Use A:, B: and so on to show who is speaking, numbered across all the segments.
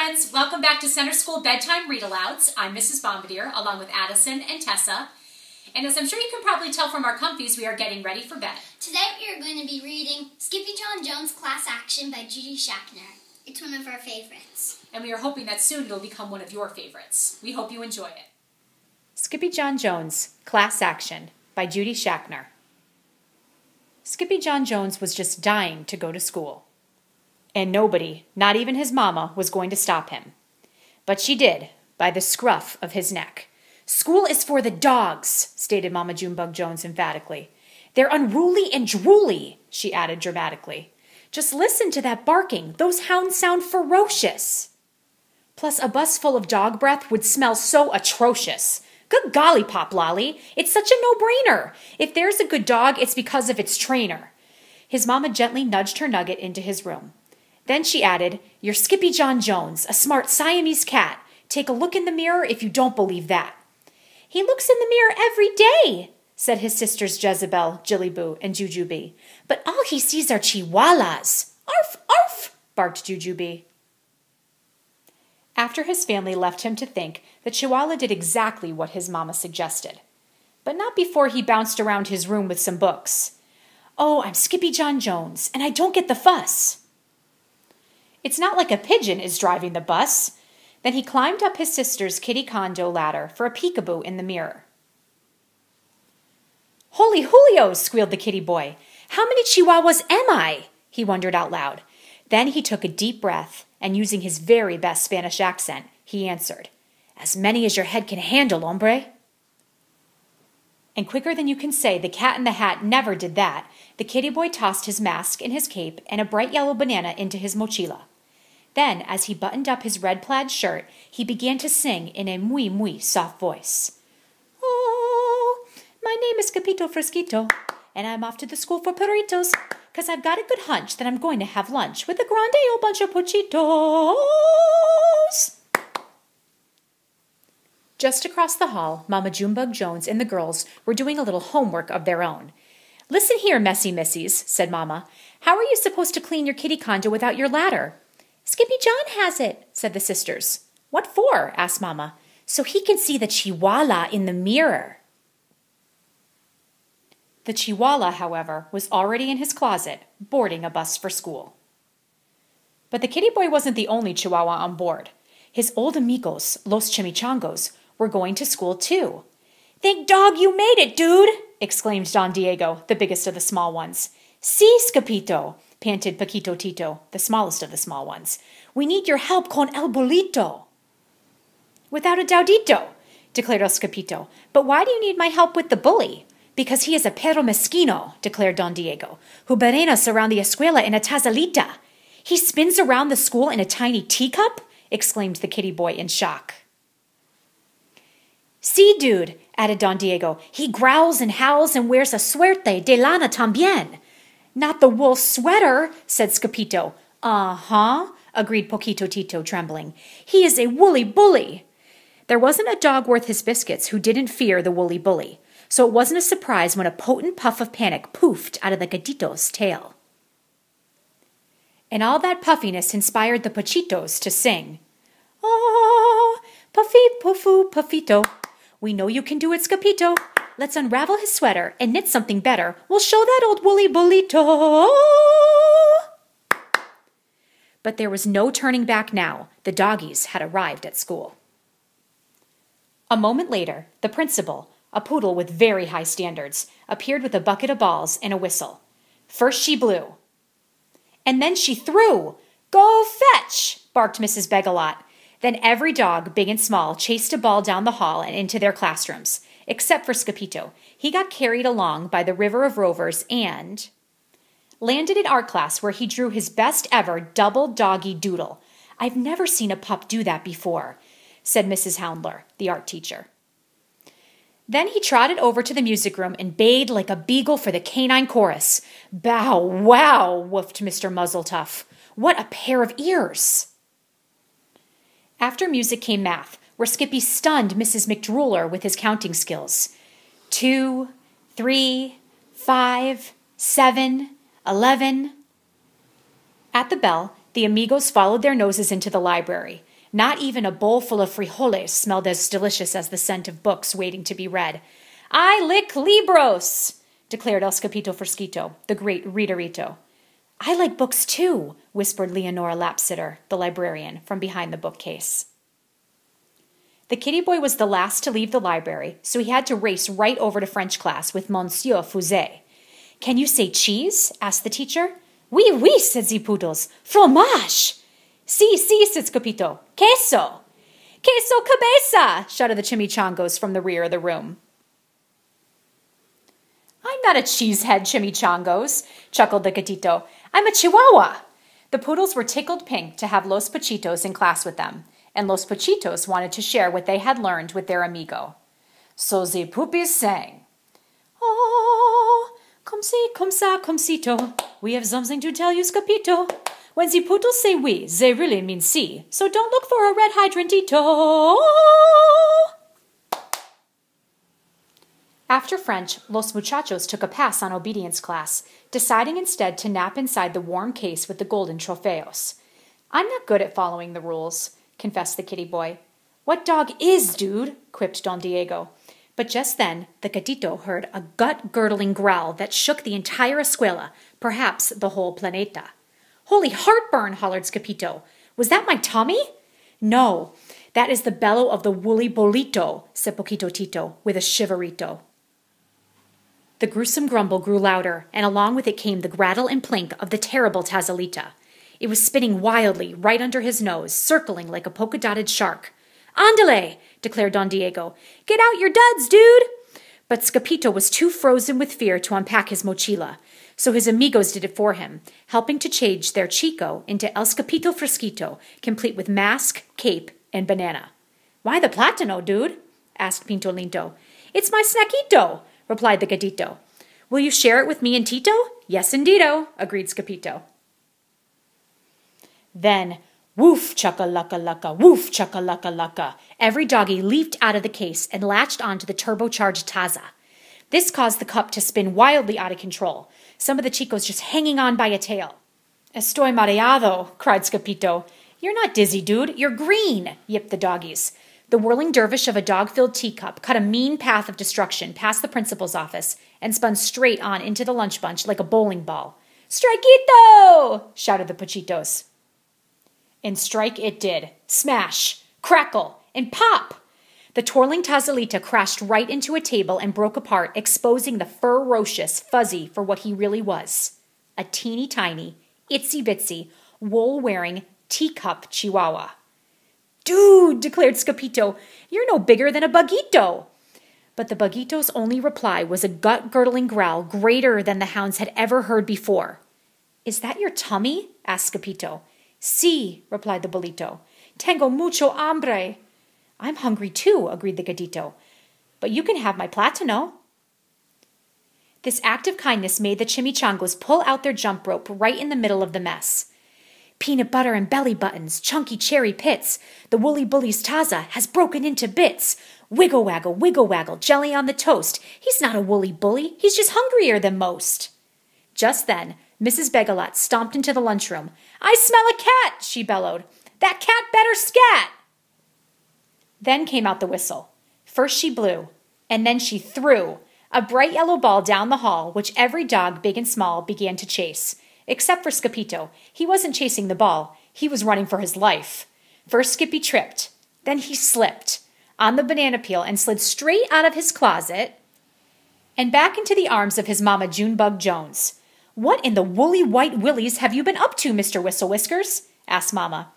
A: friends. Welcome back to Center School Bedtime Read-Alouds. I'm Mrs. Bombardier, along with Addison and Tessa. And as I'm sure you can probably tell from our comfies, we are getting ready for bed.
B: Today we are going to be reading Skippyjon Jones' Class Action by Judy Schachner. It's one of our favorites.
A: And we are hoping that soon it'll become one of your favorites. We hope you enjoy it.
C: Skippyjon Jones' Class Action by Judy Schachner. Skippyjon Jones was just dying to go to school. And nobody, not even his mama, was going to stop him. But she did, by the scruff of his neck. "School is for the dogs," stated Mama Junebug Jones emphatically. "They're unruly and drooly," she added dramatically. "Just listen to that barking. Those hounds sound ferocious. Plus, a bus full of dog breath would smell so atrocious. Good golly, Pop Lolly, it's such a no-brainer. If there's a good dog, it's because of its trainer." His mama gently nudged her nugget into his room. Then she added, "You're Skippyjon Jones, a smart Siamese cat. Take a look in the mirror if you don't believe that." "He looks in the mirror every day," said his sisters Jezebel, Jillyboo, and Jujubee. "But all he sees are chihuahuas." "Arf, arf," barked Jujubee. After his family left him to think, the Chihuahua did exactly what his mama suggested. But not before he bounced around his room with some books. "Oh, I'm Skippyjon Jones, and I don't get the fuss." "It's not like a pigeon is driving the bus." Then he climbed up his sister's kitty condo ladder for a peekaboo in the mirror. "Holy Julios," squealed the kitty boy. "How many chihuahuas am I?" he wondered out loud. Then he took a deep breath, and using his very best Spanish accent, he answered, "As many as your head can handle, hombre." And quicker than you can say the Cat in the Hat never did that, the kitty boy tossed his mask and his cape and a bright yellow banana into his mochila. Then, as he buttoned up his red plaid shirt, he began to sing in a muy soft voice. "Oh, my name is Capito Fresquito, and I'm off to the school for perritos, 'cause I've got a good hunch that I'm going to have lunch with a grande old bunch of pochitos." Just across the hall, Mama Junebug Jones and the girls were doing a little homework of their own. "Listen here, messy missies," said Mama. "How are you supposed to clean your kitty condo without your ladder?" "Skippyjon has it," said the sisters. "What for?" asked Mama. "So he can see the chihuahua in the mirror." The chihuahua, however, was already in his closet, boarding a bus for school. But the kitty boy wasn't the only chihuahua on board. His old amigos, los chimichangos, were going to school too. "Thank dog you made it, dude!" exclaimed Don Diego, the biggest of the small ones. "Si, Scapito," panted Paquito Tito, the smallest of the small ones. "We need your help con el bolito." "Without a doubtito," declared El Scapito. "But why do you need my help with the bully?" "Because he is a perro mezquino," declared Don Diego, "who berenas around the escuela in a tazalita." "He spins around the school in a tiny teacup?" exclaimed the kitty boy in shock. "Si, dude," added Don Diego. "He growls and howls and wears a suerte de lana también." "Not the wool sweater," said Scapito. "Uh-huh," agreed Poquito Tito, trembling. "He is a woolly bully." There wasn't a dog worth his biscuits who didn't fear the woolly bully, so it wasn't a surprise when a potent puff of panic poofed out of the gatito's tail. And all that puffiness inspired the pochitos to sing. "Oh, puffy, poofu, puffito. We know you can do it, Scapito. Let's unravel his sweater and knit something better. We'll show that old woolly bullito." But there was no turning back now. The doggies had arrived at school. A moment later, the principal, a poodle with very high standards, appeared with a bucket of balls and a whistle. First she blew. And then she threw. "Go fetch!" barked Mrs. Begalot. Then every dog, big and small, chased a ball down the hall and into their classrooms, except for Scapito. He got carried along by the river of rovers and landed in art class, where he drew his best ever double doggy doodle. "I've never seen a pup do that before," said Mrs. Houndler, the art teacher. Then he trotted over to the music room and bayed like a beagle for the canine chorus. "Bow wow," woofed Mr. Muzzletuff. "What a pair of ears!" After music came math, where Skippy stunned Mrs. McDruler with his counting skills. 2, 3, 5, 7, 11. At the bell, the amigos followed their noses into the library. Not even a bowl full of frijoles smelled as delicious as the scent of books waiting to be read. I lick libros, declared El Scapito Fresquito, the great readerito. I like books too, whispered Leonora Lapsitter, the librarian, from behind the bookcase. The kitty boy was the last to leave the library, so he had to race right over to French class with Monsieur Fouset. Can you say cheese? Asked the teacher. Oui, oui, said the poodles. Fromage! Si, said Scapito. Queso! Queso cabeza! Shouted the chimichangos from the rear of the room. I'm not a cheesehead, chimichangos, chuckled the gatito. I'm a chihuahua. The poodles were tickled pink to have Los Pachitos in class with them, and Los Pachitos wanted to share what they had learned with their amigo. So the puppies sang. Oh, comme si, comme ça, comme cito. We have something to tell you, Scapito. When the poodles say we, they really mean si, so don't look for a red hydrantito. After French, Los Muchachos took a pass on obedience class, deciding instead to nap inside the warm case with the golden trofeos. I'm not good at following the rules, confessed the kitty boy. What dog is, dude? Quipped Don Diego. But just then, the gatito heard a gut-girdling growl that shook the entire escuela, perhaps the whole planeta. Holy heartburn, hollered Scapito. Was that my tummy? No, that is the bellow of the woolly bolito, said Poquito Tito, with a shiverito. The gruesome grumble grew louder, and along with it came the rattle and plink of the terrible Tazalita. It was spinning wildly right under his nose, circling like a polka-dotted shark. Andale, declared Don Diego. Get out your duds, dude! But Scapito was too frozen with fear to unpack his mochila, so his amigos did it for him, helping to change their Chico into El Scapito Fresquito, complete with mask, cape, and banana. Why the platano, dude? Asked Pinto Linto. It's my snackito, replied the gatito. Will you share it with me and Tito? Yes, indeedo, agreed Scapito. Then, woof chaka-laka-laka, woof chaka-laka-laka. Every doggy leaped out of the case and latched onto the turbocharged Taza. This caused the cup to spin wildly out of control, some of the chicos just hanging on by a tail. Estoy mareado, cried Scapito. You're not dizzy, dude. You're green, yipped the doggies. The whirling dervish of a dog-filled teacup cut a mean path of destruction past the principal's office and spun straight on into the lunch bunch like a bowling ball. Strikeito! Shouted the Pachitos. And strike it did. Smash, crackle, and pop! The twirling Tazalita crashed right into a table and broke apart, exposing the ferocious Fuzzy for what he really was. A teeny-tiny, itsy-bitsy, wool-wearing teacup chihuahua. Dude, declared Scapito, you're no bigger than a buguito. But the buguito's only reply was a gut-girdling growl greater than the hounds had ever heard before. Is that your tummy? asked Scapito. Sí, replied the bolito. Tengo mucho hambre. I'm hungry too, agreed the gatito. But you can have my platano. This act of kindness made the chimichangos pull out their jump rope right in the middle of the mess. Peanut butter and belly buttons, chunky cherry pits. The woolly bully's taza has broken into bits. Wiggle waggle, jelly on the toast. He's not a woolly bully, he's just hungrier than most. Just then, Mrs. Begalat stomped into the lunchroom. I smell a cat, she bellowed. That cat better scat. Then came out the whistle. First she blew, and then she threw a bright yellow ball down the hall, which every dog, big and small, began to chase. Except for Scapito. He wasn't chasing the ball. He was running for his life. First Skippy tripped. Then he slipped on the banana peel and slid straight out of his closet and back into the arms of his mama Junebug Jones. What in the woolly white willies have you been up to, Mr. Whistle Whiskers? Asked Mama.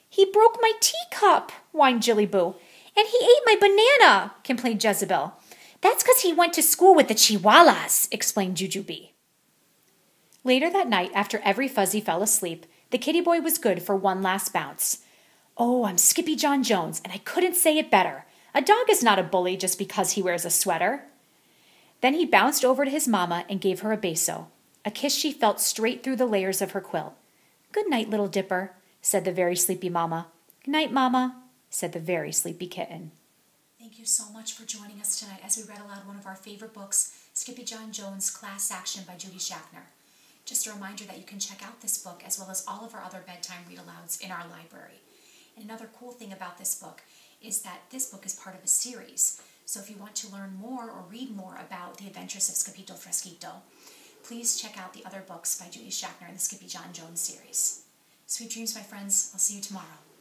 C: He broke my teacup, whined Jilly Boo. And he ate my banana, complained Jezebel. That's 'cause he went to school with the Chihuahuas, explained Jujubee. Later that night, after every Fuzzy fell asleep, the kitty boy was good for one last bounce. Oh, I'm Skippyjon Jones, and I couldn't say it better. A dog is not a bully just because he wears a sweater. Then he bounced over to his mama and gave her a beso, a kiss she felt straight through the layers of her quilt. Good night, little dipper, said the very sleepy mama. Good night, mama, said the very sleepy kitten.
A: Thank you so much for joining us tonight as we read aloud one of our favorite books, Skippyjon Jones' Class Action by Judy Schachner. Just a reminder that you can check out this book as well as all of our other bedtime read-alouds in our library.
C: And another cool thing about this book is that this book is part of a series. So if you want to learn more or read more about the adventures of Scapito Fresquito, please check out the other books by Judy Schachner in the Skippyjon Jones series. Sweet dreams, my friends. I'll see you tomorrow.